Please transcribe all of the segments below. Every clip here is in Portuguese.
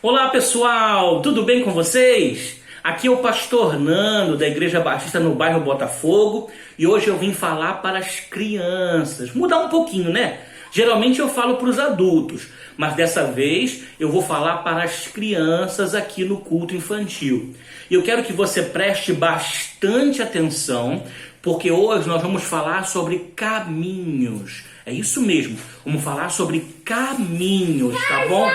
Olá pessoal, tudo bem com vocês? Aqui é o pastor Nando da Igreja Batista no bairro Botafogo e hoje eu vim falar para as crianças, mudar um pouquinho, né? Geralmente eu falo para os adultos, mas dessa vez eu vou falar para as crianças aqui no culto infantil. E eu quero que você preste bastante atenção, porque hoje nós vamos falar sobre caminhos. É isso mesmo, vamos falar sobre caminhos, tá bom?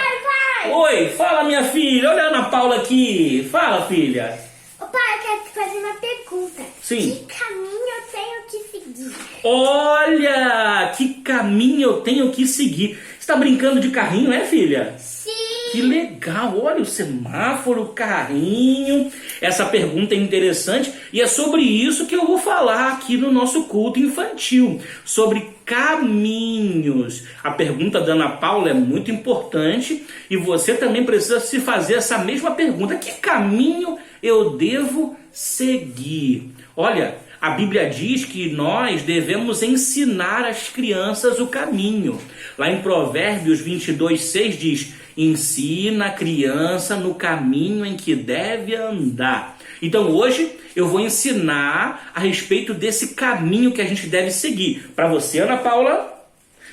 Oi, fala minha filha, olha a Ana Paula aqui. Fala, filha. Ô pai, eu quero te fazer uma pergunta. Sim. Que caminho eu tenho que seguir? Olha, que caminho eu tenho que seguir. Você tá brincando de carrinho, é, filha? Sim. Que legal, olha o semáforo, o carrinho. Essa pergunta é interessante e é sobre isso que eu vou falar aqui no nosso culto infantil. Sobre caminhos. A pergunta da Ana Paula é muito importante e você também precisa se fazer essa mesma pergunta. Que caminho eu devo seguir? Olha, a Bíblia diz que nós devemos ensinar às crianças o caminho. Lá em Provérbios 22:6 diz: ensina a criança no caminho em que deve andar. Então hoje eu vou ensinar a respeito desse caminho que a gente deve seguir. Para você, Ana Paula,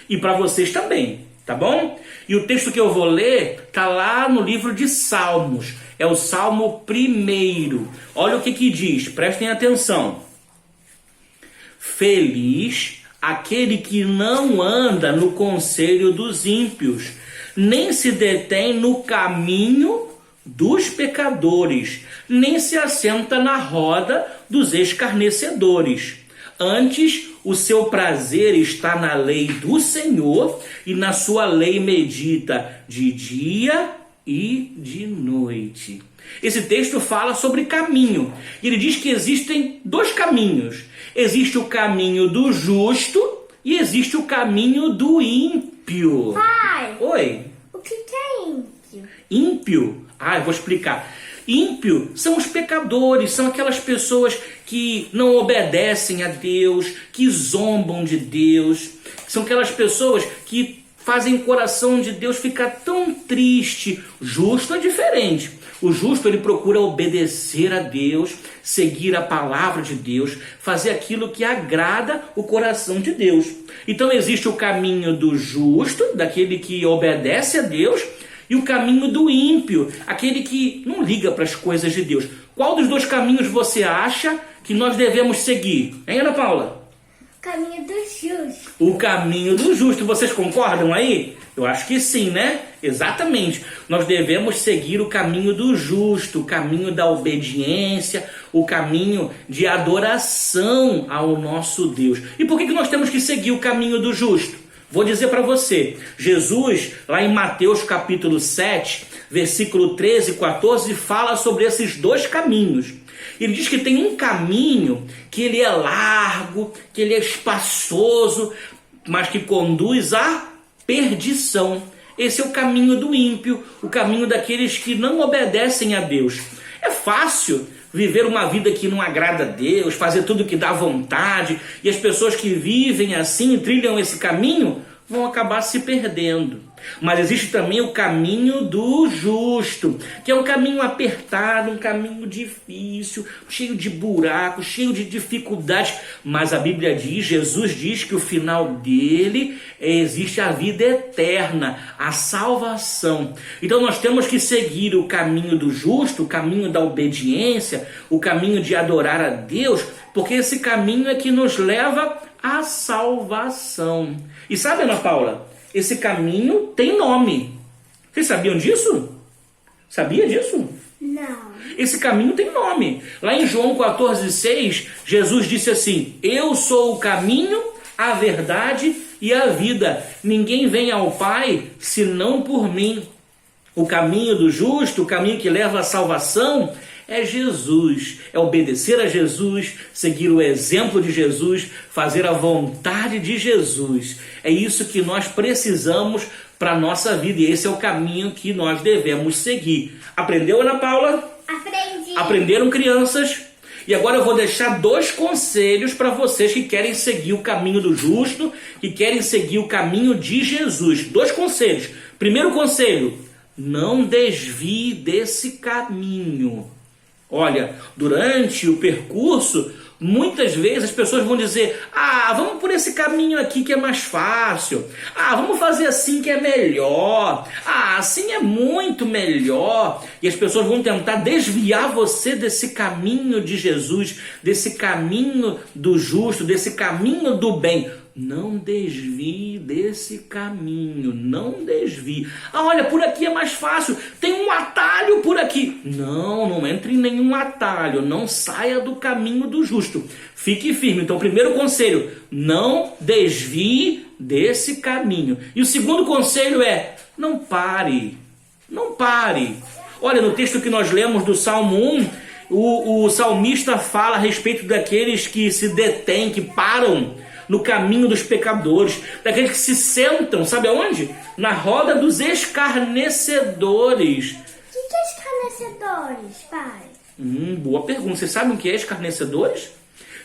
e para vocês também, tá bom? E o texto que eu vou ler está lá no livro de Salmos. É o Salmo 1. Olha o que diz, prestem atenção. Feliz aquele que não anda no conselho dos ímpios, nem se detém no caminho dos pecadores, nem se assenta na roda dos escarnecedores. Antes, o seu prazer está na lei do Senhor, e na sua lei medita de dia e de noite. Esse texto fala sobre caminho. Ele diz que existem dois caminhos. Existe o caminho do justo e existe o caminho do ímpio. Pai! Oi? O que é ímpio? Ímpio? Eu vou explicar. Ímpio são os pecadores, são aquelas pessoas que não obedecem a Deus, que zombam de Deus. São aquelas pessoas que fazem o coração de Deus ficar tão triste. Justo é diferente. O justo, ele procura obedecer a Deus, seguir a palavra de Deus, fazer aquilo que agrada o coração de Deus. Então existe o caminho do justo, daquele que obedece a Deus, e o caminho do ímpio, aquele que não liga para as coisas de Deus. Qual dos dois caminhos você acha que nós devemos seguir? Hein, Ana Paula? O caminho do justo. O caminho do justo. Vocês concordam aí? Eu acho que sim, né? Exatamente. Nós devemos seguir o caminho do justo, o caminho da obediência, o caminho de adoração ao nosso Deus. E por que nós temos que seguir o caminho do justo? Vou dizer para você, Jesus, lá em Mateus capítulo 7, versículo 13 e 14, fala sobre esses dois caminhos. Ele diz que tem um caminho que ele é largo, que ele é espaçoso, mas que conduz à perdição. Esse é o caminho do ímpio, o caminho daqueles que não obedecem a Deus. É fácil viver uma vida que não agrada a Deus, fazer tudo que dá vontade, e as pessoas que vivem assim, trilham esse caminho, vão acabar se perdendo. Mas existe também o caminho do justo, que é um caminho apertado, um caminho difícil, cheio de buracos, cheio de dificuldades. Mas a Bíblia diz, Jesus diz que o final dele existe a vida eterna, a salvação. Então nós temos que seguir o caminho do justo, o caminho da obediência, o caminho de adorar a Deus, porque esse caminho é que nos leva à salvação. E sabe, Ana Paula, esse caminho tem nome. Vocês sabiam disso? Sabia disso? Não. Esse caminho tem nome. Lá em João 14,6, Jesus disse assim: eu sou o caminho, a verdade e a vida. Ninguém vem ao Pai senão por mim. O caminho do justo, o caminho que leva à salvação, é Jesus, é obedecer a Jesus, seguir o exemplo de Jesus, fazer a vontade de Jesus. É isso que nós precisamos para a nossa vida e esse é o caminho que nós devemos seguir. Aprendeu, Ana Paula? Aprendi. Aprenderam, crianças? E agora eu vou deixar dois conselhos para vocês que querem seguir o caminho do justo, que querem seguir o caminho de Jesus. Dois conselhos. Primeiro conselho: não desvie desse caminho. Olha, durante o percurso, muitas vezes as pessoas vão dizer: vamos por esse caminho aqui que é mais fácil. Vamos fazer assim que é melhor. Assim é muito melhor. E as pessoas vão tentar desviar você desse caminho de Jesus, desse caminho do justo, desse caminho do bem. Não desvie desse caminho, não desvie. Olha, por aqui é mais fácil, tem um atalho por aqui. Não entre em nenhum atalho, não saia do caminho do justo. Fique firme. Então, primeiro conselho, não desvie desse caminho. E o segundo conselho é, não pare. Olha, no texto que nós lemos do Salmo 1, o salmista fala a respeito daqueles que se detêm, que param no caminho dos pecadores, daqueles que se sentam, sabe aonde? Na roda dos escarnecedores. O que é escarnecedores, pai? Boa pergunta. Vocês sabem o que é escarnecedores?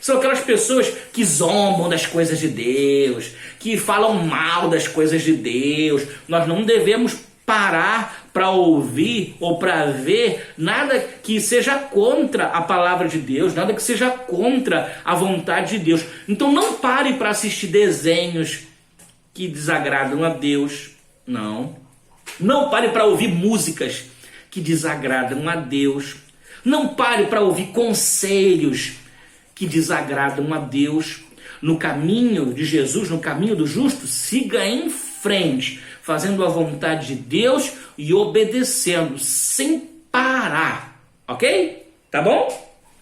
São aquelas pessoas que zombam das coisas de Deus, que falam mal das coisas de Deus. Nós não devemos parar para ouvir ou para ver nada que seja contra a palavra de Deus, nada que seja contra a vontade de Deus. Então não pare para assistir desenhos que desagradam a Deus. Não pare para ouvir músicas que desagradam a Deus. Não pare para ouvir conselhos que desagradam a Deus. No caminho de Jesus, no caminho do justo, siga em frente, fazendo a vontade de Deus e obedecendo, sem parar. Ok? Tá bom?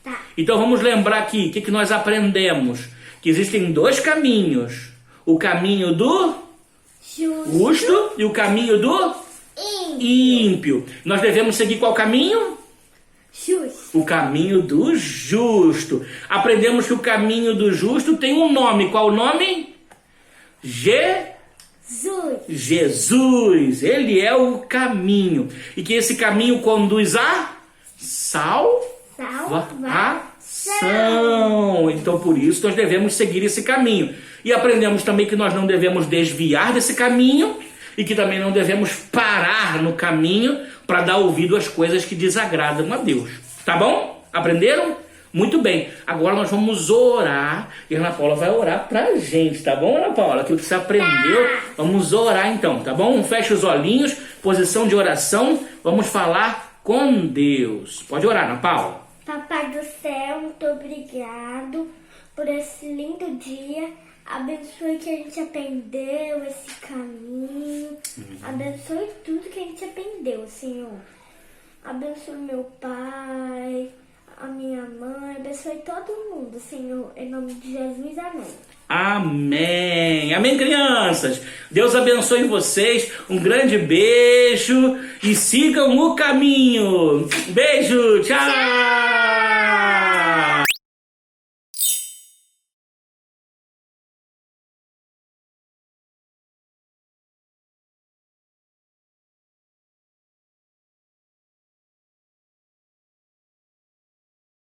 Tá. Então vamos lembrar aqui, o que nós aprendemos? Que existem dois caminhos. O caminho do justo e o caminho do ímpio. Nós devemos seguir qual caminho? Justo. O caminho do justo. Aprendemos que o caminho do justo tem um nome. Qual o nome? Jesus. Ele é o caminho. E que esse caminho conduz a salvação. Então por isso nós devemos seguir esse caminho. E aprendemos também que nós não devemos desviar desse caminho e que também não devemos parar no caminho para dar ouvido às coisas que desagradam a Deus. Tá bom? Aprenderam? Muito bem. Agora nós vamos orar e a Ana Paula vai orar pra gente, tá bom, Ana Paula? Aquilo que você aprendeu, vamos orar então, tá bom? Fecha os olhinhos, posição de oração, vamos falar com Deus. Pode orar, Ana Paula. Papai do céu, muito obrigado por esse lindo dia. Abençoe que a gente aprendeu, esse caminho. Abençoe tudo que a gente aprendeu, Senhor. Abençoe meu pai, a minha mãe, abençoe todo mundo, Senhor. Em nome de Jesus, amém. Amém. Amém, crianças. Deus abençoe vocês. Um grande beijo e sigam o caminho. Beijo. Tchau.